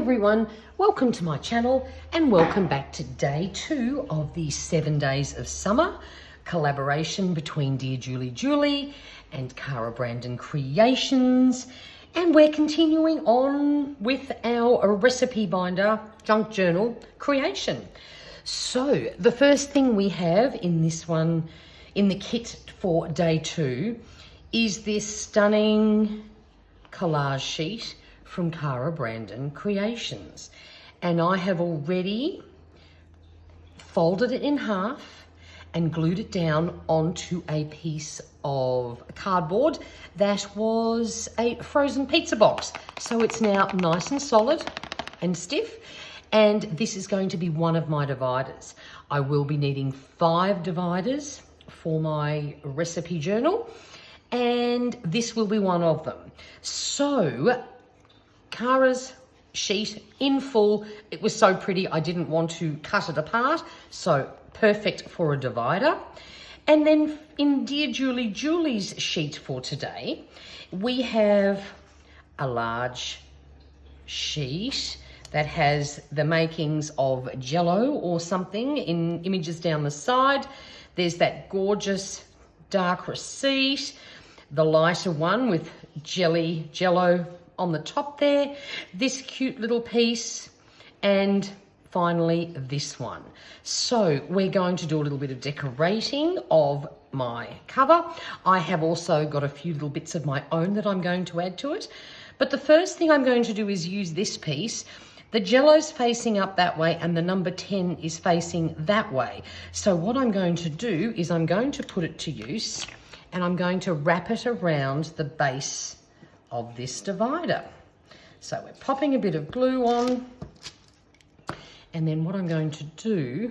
everyone, welcome to my channel and welcome back to day 2 of the 7 days of summer collaboration between dear JulieJulie and Cara Brandon Creations, and we're continuing on with our recipe binder junk journal creation. So the first thing we have in this one, in the kit for day 2, is this stunning collage sheet from Cara Brandon Creations, and I have already folded it in half and glued it down onto a piece of cardboard that was a frozen pizza box. So it's now nice and solid and stiff, and this is going to be one of my dividers. I will be needing 5 dividers for my recipe journal, and this will be one of them. So Cara's sheet in full, it was so pretty I didn't want to cut it apart, so perfect for a divider. And then in dear JulieJulie's sheet for today, we have a large sheet that has the makings of Jello or something in images down the side. There's that gorgeous dark receipt, the lighter one with Jello on the top there, this cute little piece, and finally this one. So we're going to do a little bit of decorating of my cover. I have also got a few little bits of my own that I'm going to add to it. But the first thing I'm going to do is use this piece. The Jello's facing up that way and the number 10 is facing that way. So what I'm going to do is I'm going to put it to use, and I'm going to wrap it around the base of this divider. So we're popping a bit of glue on, and then what I'm going to do,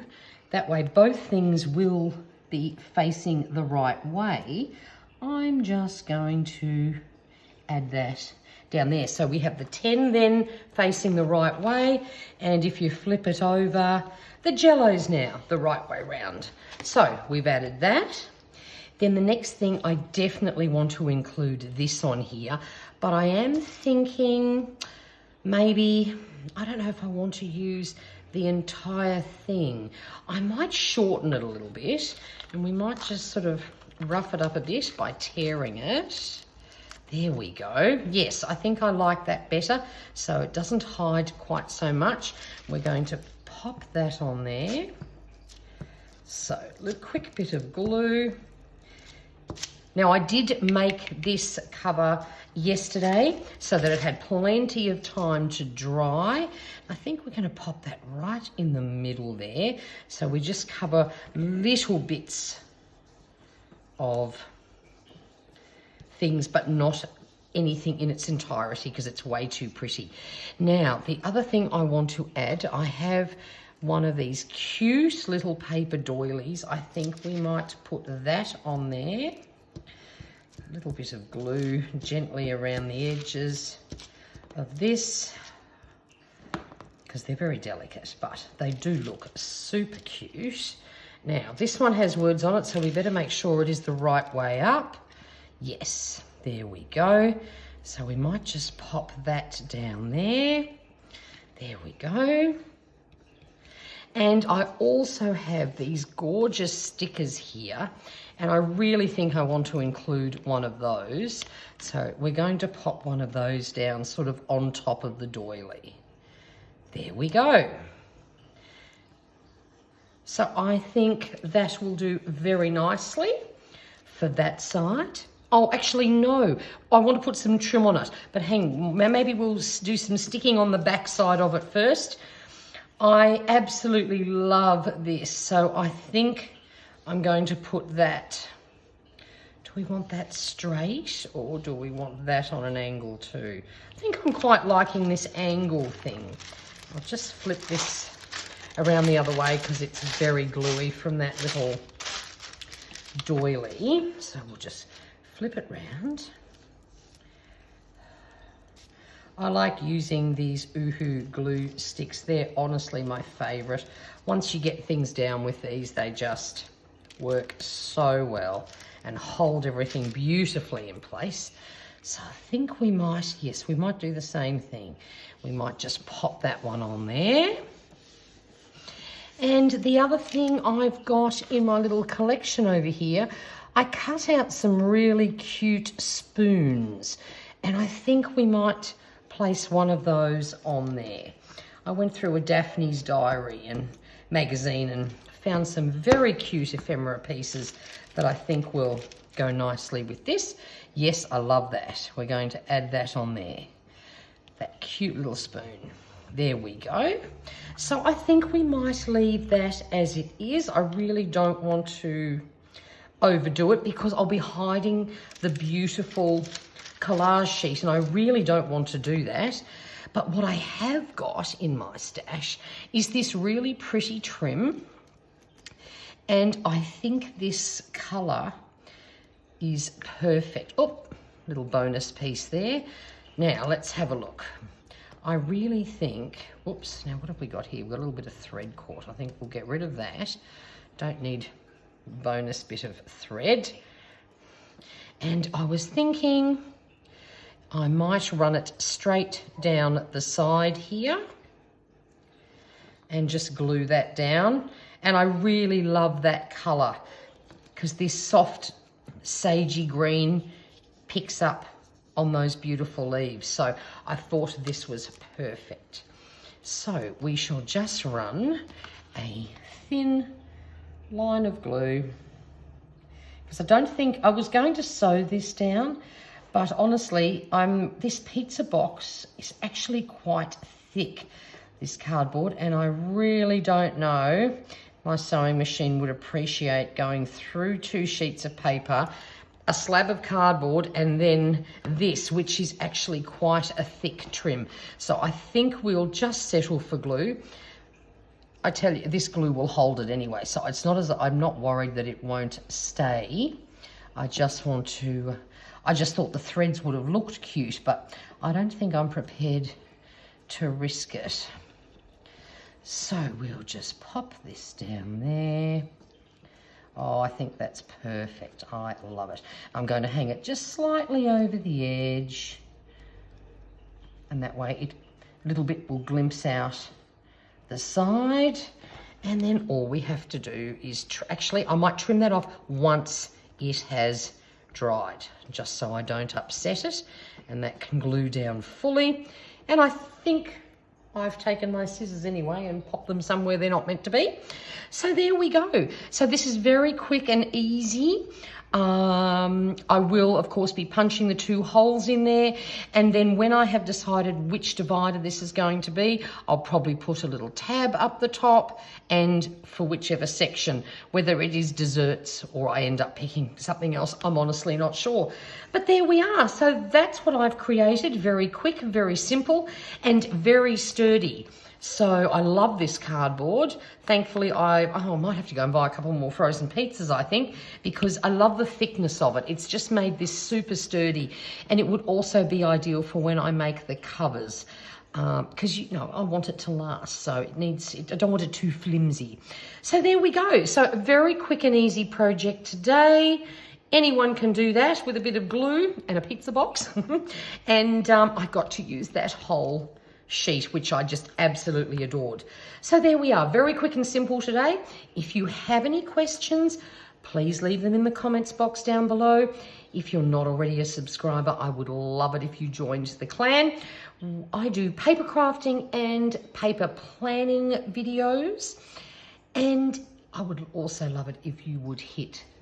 that way both things will be facing the right way, I'm just going to add that down there. So we have the 10 then facing the right way, and if you flip it over, the Jello's now the right way round. So we've added that. Then the next thing, I definitely want to include this on here, but I am thinking maybe, I don't know if I want to use the entire thing. I might shorten it a little bit, and we might just sort of rough it up a bit by tearing it. There we go. Yes, I think I like that better, so it doesn't hide quite so much. We're going to pop that on there. So a quick bit of glue. Now I did make this cover yesterday so that it had plenty of time to dry. I think we're going to pop that right in the middle there. So we just cover little bits of things, but not anything in its entirety because it's way too pretty. Now, the other thing I want to add, I have one of these cute little paper doilies. I think we might put that on there. A little bit of glue gently around the edges of this because they're very delicate, but they do look super cute. Now, this one has words on it, so we better make sure it is the right way up. Yes, there we go. So we might just pop that down there. There we go. And I also have these gorgeous stickers here, and I really think I want to include one of those. So we're going to pop one of those down sort of on top of the doily. There we go. So I think that will do very nicely for that side. Oh, actually, no. I want to put some trim on it, but maybe we'll do some sticking on the back side of it first. I absolutely love this, so I think I'm going to put that. Do we want that straight, or do we want that on an angle too? I think I'm quite liking this angle thing. I'll just flip this around the other way because it's very gluey from that little doily. So we'll just flip it round. I like using these Uhu glue sticks. They're honestly my favorite. Once you get things down with these, they just work so well and hold everything beautifully in place. So I think we might, yes, we might do the same thing. We might just pop that one on there. And the other thing I've got in my little collection over here, I cut out some really cute spoons, and I think we might place one of those on there. I went through a Daphne's Diary and magazine and found some very cute ephemera pieces that I think will go nicely with this. Yes, I love that. We're going to add that on there. That cute little spoon. There we go. So I think we might leave that as it is. I really don't want to overdo it because I'll be hiding the beautiful collage sheet, and I really don't want to do that. But what I have got in my stash is this really pretty trim, and I think this colour is perfect. Oh, little bonus piece there. Now let's have a look. I really think, oops, now what have we got here? We've got a little bit of thread caught. I think we'll get rid of that. Don't need bonus bit of thread. And I was thinking I might run it straight down the side here and just glue that down. And I really love that colour because this soft sagey green picks up on those beautiful leaves. So I thought this was perfect. So we shall just run a thin line of glue, because I don't think I was going to sew this down, but honestly, this pizza box is actually quite thick, this cardboard, and I really don't know my sewing machine would appreciate going through 2 sheets of paper, a slab of cardboard, and then this, which is actually quite a thick trim. So I think we'll just settle for glue. I tell you, this glue will hold it anyway, so it's not as I'm not worried that it won't stay. I just thought the threads would have looked cute, but I don't think I'm prepared to risk it. So we'll just pop this down there. Oh, I think that's perfect. I love it. I'm going to hang it just slightly over the edge, and that way a little bit will glimpse out the side. And then all we have to do is, actually, I might trim that off once it has dried, just so I don't upset it, and that can glue down fully. And I think I've taken my scissors anyway and popped them somewhere they're not meant to be. So there we go. So this is very quick and easy. I will, of course, be punching the 2 holes in there. And then when I have decided which divider this is going to be, I'll probably put a little tab up the top, and for whichever section, whether it is desserts or I end up picking something else, I'm honestly not sure. But there we are. So that's what I've created. Very quick, very simple, and very sturdy. So I love this cardboard. Thankfully, I might have to go and buy a couple more frozen pizzas, I think, because I love the thickness of it. It's just made this super sturdy, and it would also be ideal for when I make the covers, because I want it to last, so I don't want it too flimsy. So there we go. So a very quick and easy project today. Anyone can do that with a bit of glue and a pizza box. And I got to use that whole sheet, which I just absolutely adored. So there we are, very quick and simple today. If you have any questions, please leave them in the comments box down below. If you're not already a subscriber, I would love it if you joined the clan. I do paper crafting and paper planning videos, and I would also love it if you would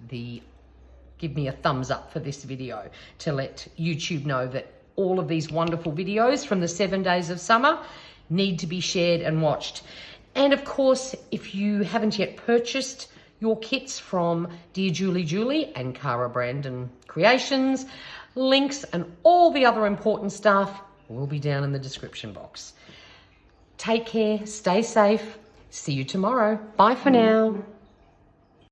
give me a thumbs up for this video to let YouTube know that all of these wonderful videos from the 7 days of summer need to be shared and watched. And of course, if you haven't yet purchased your kits from JulieJulie and Cara Brandon Creations, links and all the other important stuff will be down in the description box. Take care, stay safe, see you tomorrow. Bye for now.